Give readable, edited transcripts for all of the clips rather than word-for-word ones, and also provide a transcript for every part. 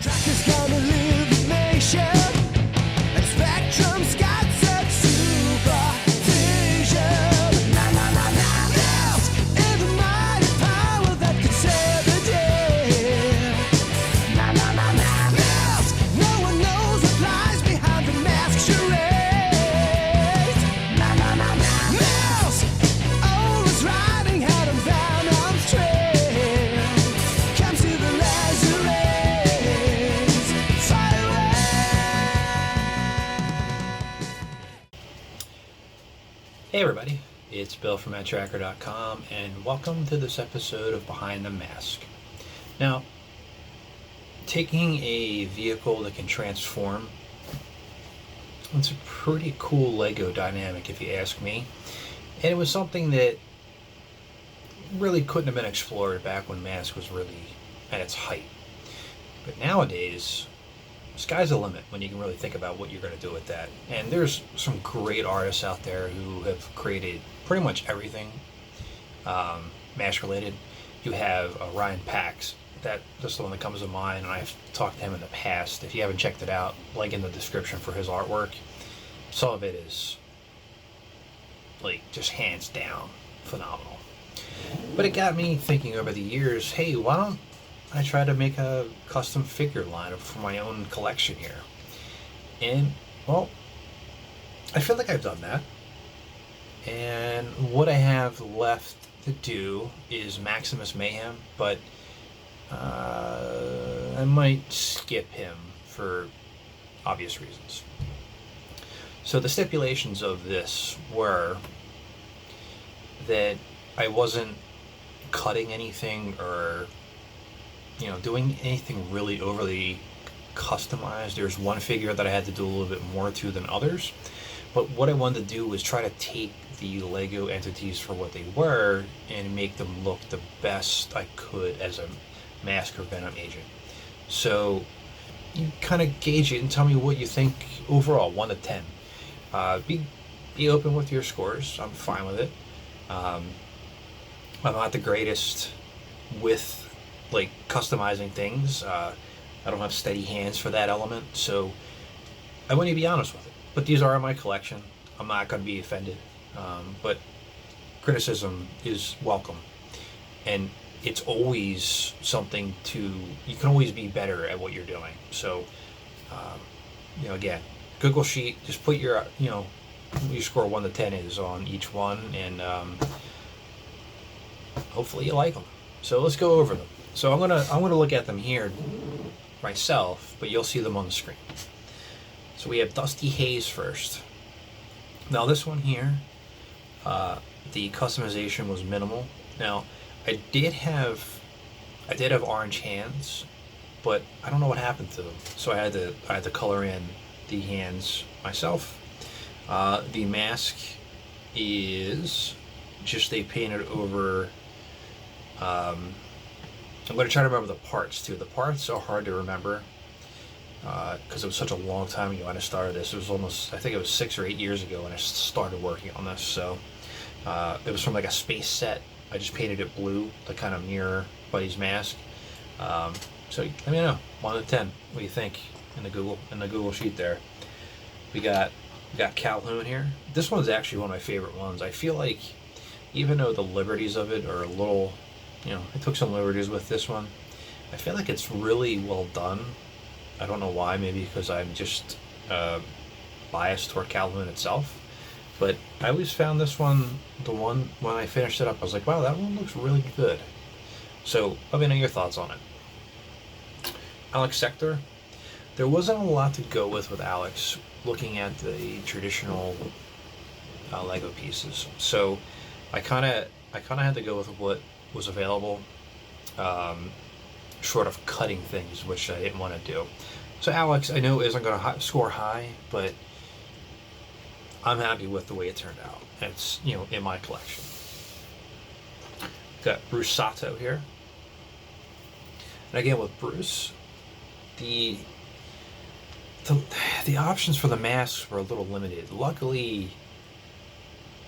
Matt-Trakker's gonna live the nation, and Spectrum's got such supervision. Mask is a mighty power that could save the day. Mask, no one knows what lies behind the mask charade. Mask, always riding out on Venom's trail. Comes to the laser rays, fire away. Hey everybody, it's Bill from Matt-Trakker.com, and welcome to this episode of Behind the Mask. Now, taking a vehicle that can transform, it's a pretty cool Lego dynamic if you ask me, and it was something that really couldn't have been explored back when Mask was really at its height. But nowadays, sky's the limit when you can really think about what you're going to do with that. And there's some great artists out there who have created pretty much everything Mask related. You have Ryan Pax, that's the one that comes to mind, and I've talked to him in the past. If you haven't checked it out, link in the description for his artwork. Some of it is like just hands down phenomenal. But it got me thinking over the years, hey, why don't I try to make a custom figure line for my own collection here? And, well, I feel like I've done that. And what I have left to do is Maximus Mayhem, but I might skip him for obvious reasons. So the stipulations of this were that I wasn't cutting anything or doing anything really overly customized. There's one figure that I had to do a little bit more to than others, but what I wanted to do was try to take the Lego entities for what they were and make them look the best I could as a Mask or Venom agent. So you kind of gauge it and tell me what you think overall, 1 to 10. Be open with your scores. I'm fine with it. I'm not the greatest with like customizing things. I don't have steady hands for that element, so I want to be honest with it. But these are in my collection. I'm not going to be offended, but criticism is welcome, and it's always something you can always be better at what you're doing. So again, Google Sheet, just put your your score 1 to 10 is on each one, and hopefully you like them. So let's go over them. So I'm gonna look at them here myself, but you'll see them on the screen. So we have Dusty Haze first. Now this one here, the customization was minimal. Now I did have orange hands, but I don't know what happened to them. So I had to color in the hands myself. The mask is just they painted over. I'm going to try to remember the parts too. The parts are hard to remember because it was such a long time ago when I started this. It was I think it was 6 or 8 years ago when I started working on this. So it was from like a space set. I just painted it blue to kind of mirror Buddy's mask. So let me know, 1 to 10. What do you think in the Google Sheet there? We got Calhoun here. This one's actually one of my favorite ones. I feel like even though the liberties of it are a little, I took some liberties with this one, I feel like it's really well done. I don't know why, maybe because I'm just biased toward Calhoun itself, but I always found this one, the one when I finished it up, I was like, wow, that one looks really good. So let me know your thoughts on it. Alex Sector. There wasn't a lot to go with Alex looking at the traditional Lego pieces. So I kind of had to go with what was available, short of cutting things, which I didn't want to do. So Alex, I know isn't going to score high, but I'm happy with the way it turned out. It's in my collection. Got Bruce Sato here, and again with Bruce, the options for the masks were a little limited. Luckily,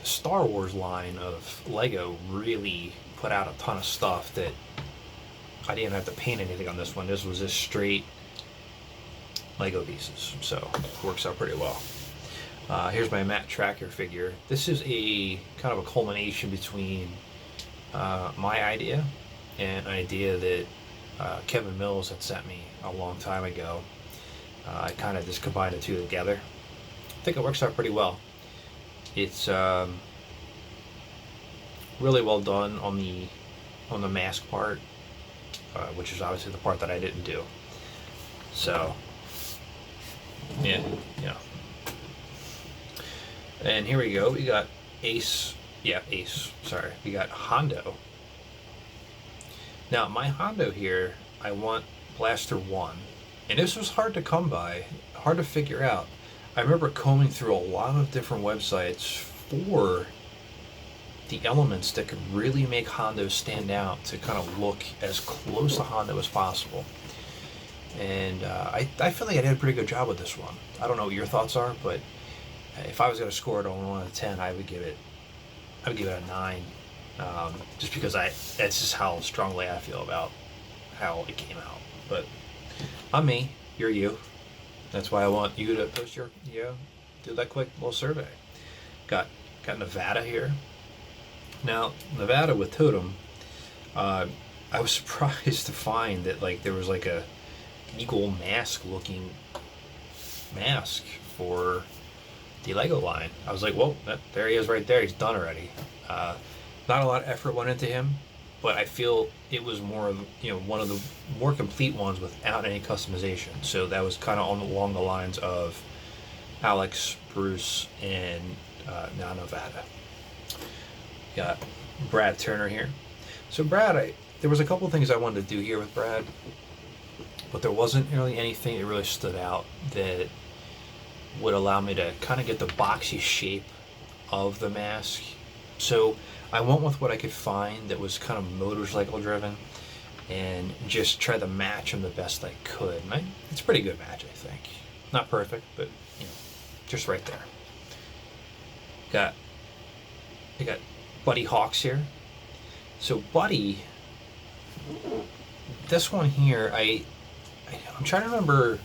the Star Wars line of Lego really put out a ton of stuff that I didn't have to paint anything on this one. This was just straight Lego pieces, so it works out pretty well. Here's my Matt-Trakker figure. This is a kind of a culmination between my idea and an idea that Kevin Mills had sent me a long time ago. I kind of just combined the two together. I think it works out pretty well. It's really well done on the mask part, which is obviously the part that I didn't do. So, yeah. And here we go. We got Ace. Yeah, Ace. Sorry. We got Hondo. Now, my Hondo here, I want Blaster 1. And this was hard to come by, hard to figure out. I remember combing through a lot of different websites for the elements that could really make Hondo stand out to kind of look as close to Hondo as possible. And I feel like I did a pretty good job with this one. I don't know what your thoughts are, but if I was going to score it on 1 out of 10, I would give it a 9. Just because that's just how strongly I feel about how it came out. But I'm me, you're you. That's why I want you to post your, do that quick little survey. Got Nevada here. Now, Nevada with Totem, I was surprised to find that like there was like a eagle mask looking mask for the Lego line. I was like, whoa, there he is right there. He's done already. Not a lot of effort went into him, but I feel it was more of, one of the more complete ones without any customization. So that was kind of along the lines of Alex, Bruce, and now Nevada. Got Brad Turner here. So Brad, there was a couple things I wanted to do here with Brad, but there wasn't really anything that really stood out that would allow me to kind of get the boxy shape of the mask. So I went with what I could find that was kind of motorcycle driven and just try to match them the best I could. And it's a pretty good match, I think. Not perfect, but just right there. I got Buddy Hawks here. So Buddy, this one here, I'm trying to remember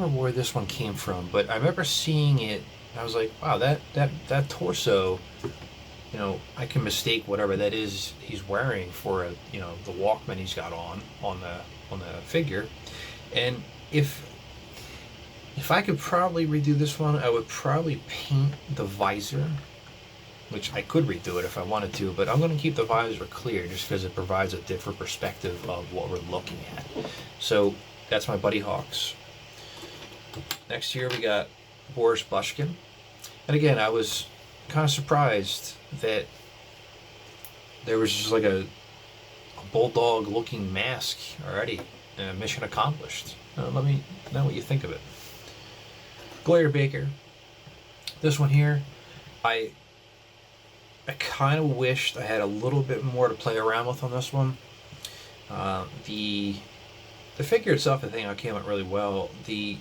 where this one came from, but I remember seeing it. I was like, wow, that torso, I can mistake whatever that is he's wearing for the Walkman he's got on the figure. And if I could probably redo this one, I would probably paint the visor, which I could redo it if I wanted to, but I'm going to keep the visor clear just because it provides a different perspective of what we're looking at. So that's my Buddy Hawks. Next here we got Boris Bushkin. And again, I was kind of surprised that there was just like a bulldog looking mask already. Mission accomplished. Let me know what you think of it. Gloria Baker. This one here, I kind of wished I had a little bit more to play around with on this one. The figure itself, I think, I came out really well. The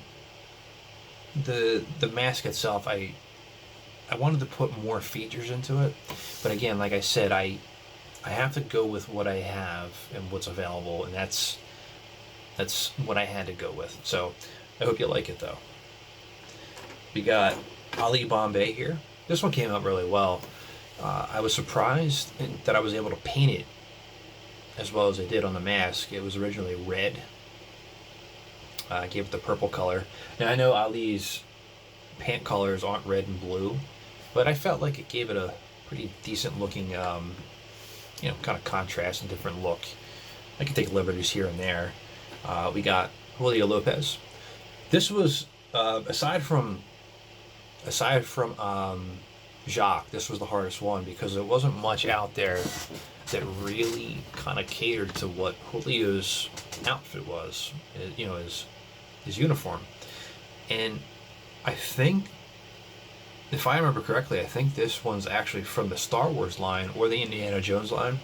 mask itself, I wanted to put more features into it, but again, like I said, I have to go with what I have and what's available, and that's what I had to go with. So I hope you like it though. We got Ali Bombay here. This one came out really well. I was surprised that I was able to paint it as well as I did on the mask. It was originally red. I gave it the purple color. Now I know Ali's pant colors aren't red and blue, but I felt like it gave it a pretty decent looking, kind of contrast and different look. I can take liberties here and there. We got Julio Lopez. This was aside from Jacques, this was the hardest one because there wasn't much out there that really kind of catered to what Julio's outfit was, his uniform. And I think, if I remember correctly, I think this one's actually from the Star Wars line or the Indiana Jones line,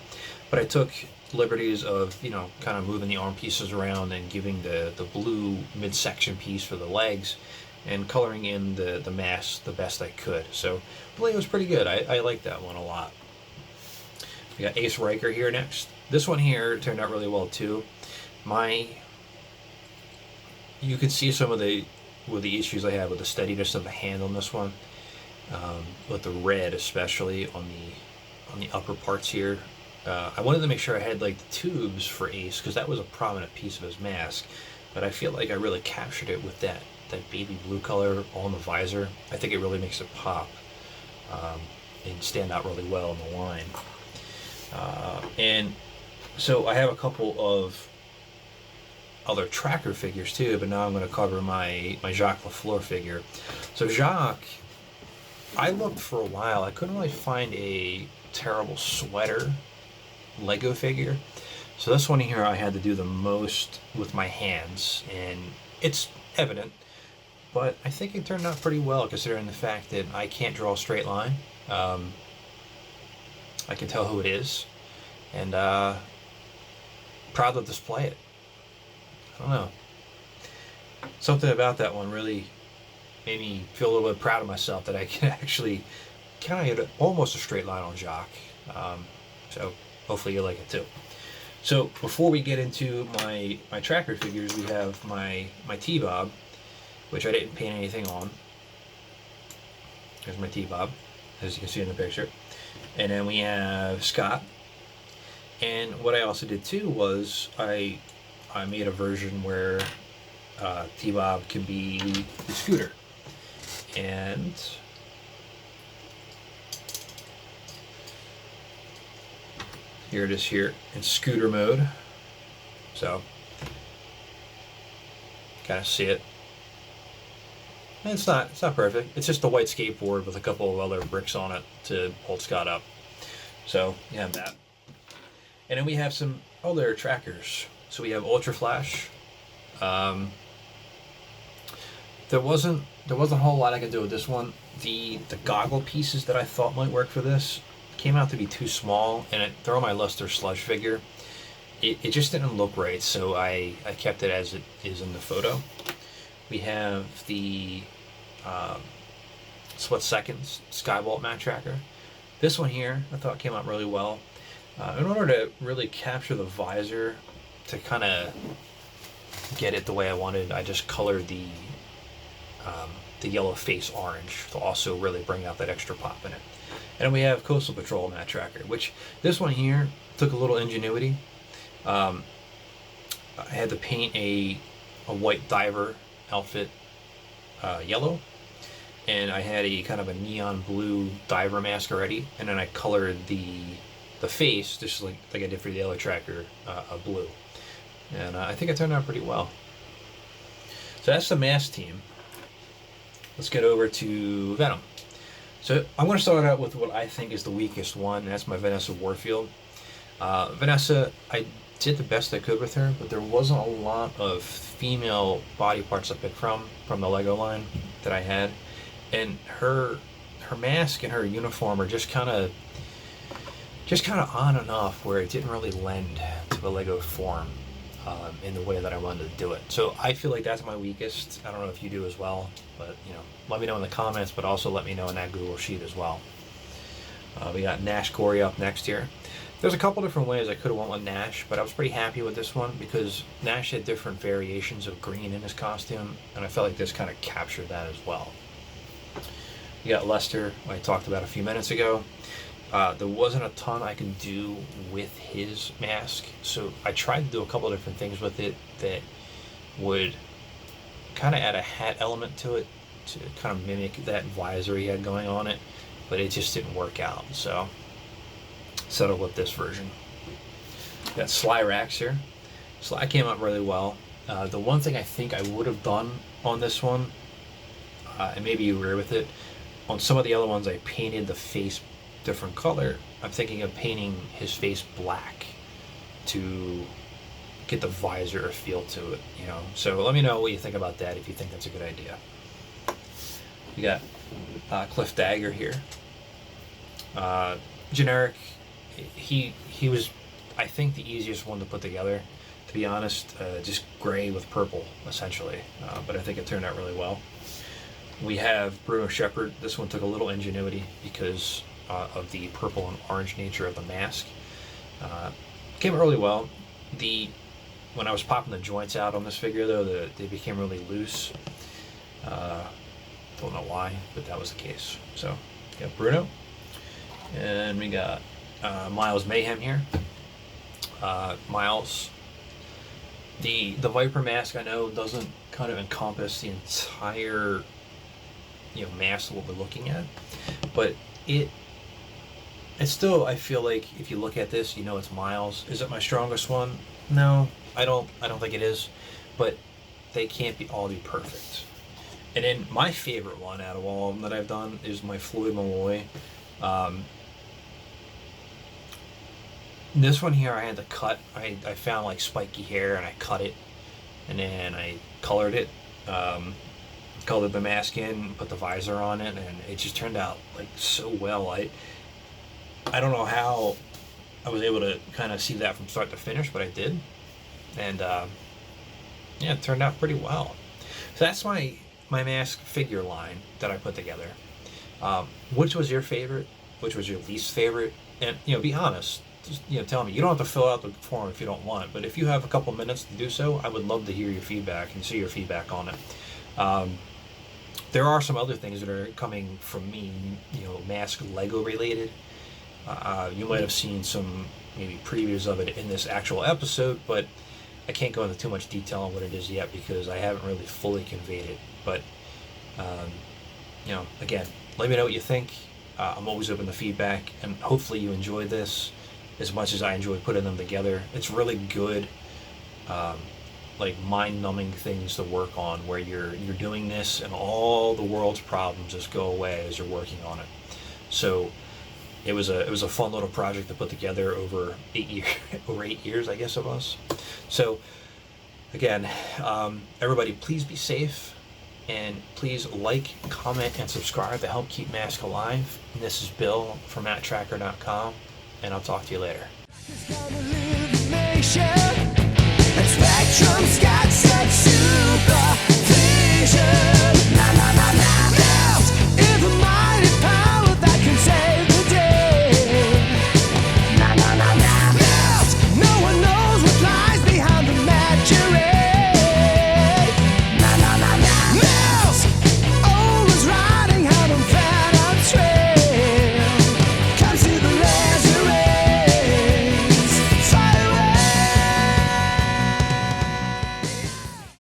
but I took liberties of, kind of moving the arm pieces around and giving the blue midsection piece for the legs and coloring in the mask the best I could. So I believe it was pretty good. I like that one a lot. We got Ace Riker here next. This one here turned out really well too. you could see some of the issues I have with the steadiness of the hand on this one, with the red especially on the upper parts here. I wanted to make sure I had like the tubes for Ace because that was a prominent piece of his mask, but I feel like I really captured it with that baby blue color on the visor. I think it really makes it pop and stand out really well in the line. And so I have a couple of other tracker figures too, but now I'm going to cover my Jacques Lafleur figure. So Jacques, I looked for a while. I couldn't really find a terrible sweater Lego figure. So this one here I had to do the most with my hands, and it's evident, but I think it turned out pretty well considering the fact that I can't draw a straight line. I can tell who it is, and proud to display it. I don't know. Something about that one really made me feel a little bit proud of myself that I can actually kind of get almost a straight line on Jacques. So hopefully you like it too. So before we get into my tracker figures, we have my T-Bob, which I didn't paint anything on. There's my T-Bob, as you can see in the picture. And then we have Scott. And what I also did too was I made a version where T-Bob can be the scooter. And here it is here in scooter mode. So, kind of see it. And it's not perfect. It's just a white skateboard with a couple of other bricks on it to hold Scott up. So you have that. And then we have some other trackers. So we have Ultra Flash. There wasn't a whole lot I could do with this one. The goggle pieces that I thought might work for this came out to be too small, and they're on my Lester Sludge figure. It just didn't look right, so I kept it as it is in the photo. We have the Split Seconds Skybolt Matt-Trakker. This one here I thought came out really well. In order to really capture the visor, to kind of get it the way I wanted, I just colored the yellow face orange to also really bring out that extra pop in it. And then we have Coastal Patrol Matt-Trakker, which this one here took a little ingenuity. I had to paint a white diver outfit yellow, and I had a kind of a neon blue diver mask already, and then I colored the face just like I did for the other tracker a blue, and I think it turned out pretty well. So that's the mask team. Let's get over to Venom. So I'm going to start out with what I think is the weakest one, and that's my Vanessa Warfield. Vanessa, I did the best I could with her, but there wasn't a lot of female body parts to pick from the Lego line that I had, and her mask and her uniform are just kind of on and off, where it didn't really lend to a Lego form in the way that I wanted to do it. So I feel like that's my weakest. I don't know if you do as well, but let me know in the comments, but also let me know in that Google Sheet as well. We got Nash Corey up next here. There's a couple different ways I could have went with Nash, but I was pretty happy with this one because Nash had different variations of green in his costume, and I felt like this kind of captured that as well. You got Lester, I talked about a few minutes ago. There wasn't a ton I can do with his mask, so I tried to do a couple of different things with it that would kind of add a hat element to it to kind of mimic that visor he had going on it, but it just didn't work out, so settled with this version. Got Sly Rax here. Sly came out really well. The one thing I think I would have done on this one, and maybe you agree with it, on some of the other ones I painted the face different color. I'm thinking of painting his face black to get the visor feel to it, So let me know what you think about that, if you think that's a good idea. You got Cliff Dagger here. Generic. He was, I think, the easiest one to put together, to be honest. Just gray with purple, essentially. But I think it turned out really well. We have Bruno Shepard. This one took a little ingenuity because of the purple and orange nature of the mask. Came out really well. The when I was popping the joints out on this figure, though, they became really loose. Don't know why, but that was the case. So, we got Bruno, and we got Miles Mayhem here. Miles, the Viper mask, I know, doesn't kind of encompass the entire, mask of what we're looking at, but it's still, I feel like if you look at this, it's Miles. Is it my strongest one? No, I don't think it is, but they can't all be perfect. And then my favorite one out of all of them that I've done is my Floyd Malloy. This one here I had to cut. I found like spiky hair and I cut it, and then I colored it, colored the mask in, put the visor on it, and it just turned out like so well. I don't know how I was able to kind of see that from start to finish, but I did, and it turned out pretty well. So that's my mask figure line that I put together. Which was your favorite? Which was your least favorite? And be honest. Just tell me. You don't have to fill out the form if you don't want it, but if you have a couple minutes to do so, I would love to hear your feedback and see your feedback on it. There are some other things that are coming from me, mask Lego related. You might have seen some maybe previews of it in this actual episode, but I can't go into too much detail on what it is yet because I haven't really fully conveyed it. But again, let me know what you think. I'm always open to feedback, and hopefully you enjoyed this as much as I enjoy putting them together. It's really good, like mind-numbing things to work on, where you're doing this and all the world's problems just go away as you're working on it. So it was a fun little project to put together over 8 years. Over 8 years, I guess it was. So again, everybody, please be safe, and please like, comment, and subscribe to help keep Mask alive. And this is Bill from Matt-Trakker.com. And I'll talk to you later. Spectrum's got such supervision.